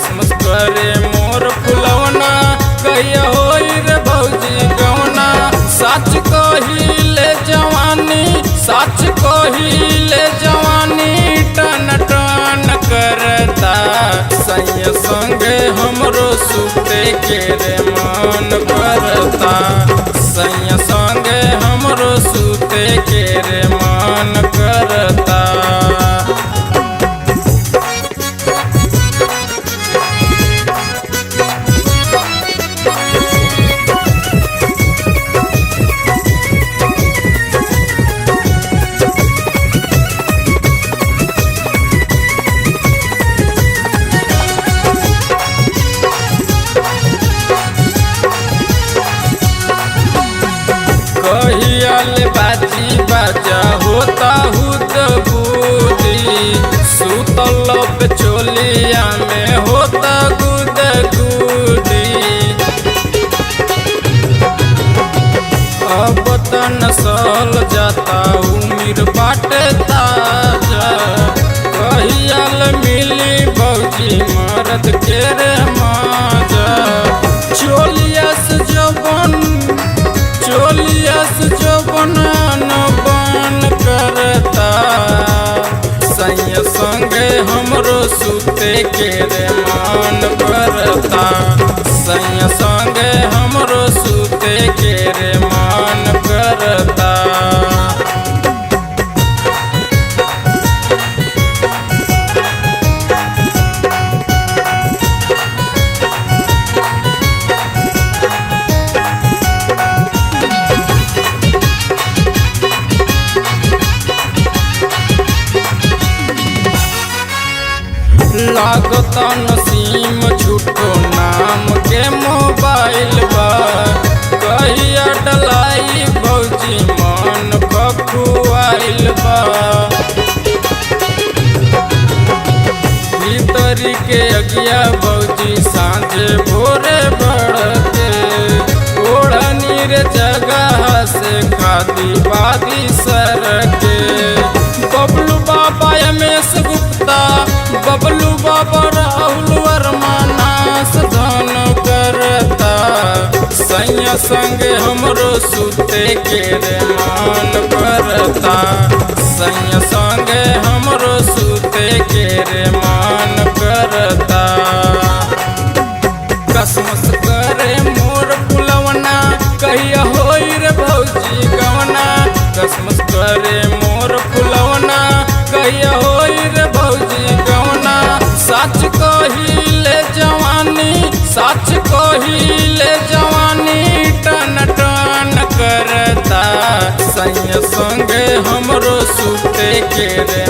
कसमस करे मोर फुलवना कहिया होई रे भौजी गवना। सच कहिले जवानी सच कहिले जवानी टन टन करता। सैया संगे हमरो सुते के रे मन करता। सैया संगे हमरो सुते के रे मन करता। कहियाल बाजी बाजा होता हुत बूदी। सुतल पे चोलिया में होता गुद गुदी। अब त नसल जाता उमिर बाटे ताजा। कहियाल मिली भौजी मरद के रे माजा। चोलियस जवन चोलियस जवन बन करता। सैया संगे हमरो सुते के रे मन करता। सैया संगे हमरो सुते के रे मन करता। लागता नसीम झूठो नाम के मोबाइल बा। कहिया डलाई भौजी मन खखुआइल बा। भीतरी के अगिया भौजी सांझे भोरे बढ़ते। ओढ़नी रे जगह से खादी बादी सरके। बबलू बाबा एमएस गुप्ता बबलू बाबा राहुल वर्मा नास धन करता। सैया संगे हमरो सुते के रे मन करता। सैया संगे हमरो सुते के रे मन करता। कसमस करे मोर फुलवना कहिया होई रे भौजी गवना। कसमस करे मोर फुलवना कहिया होई रे भौजी गवना। सच कहिले जवानी सच कहिले जवानी टन टन करता। सैया संगे हमरो सुते के रे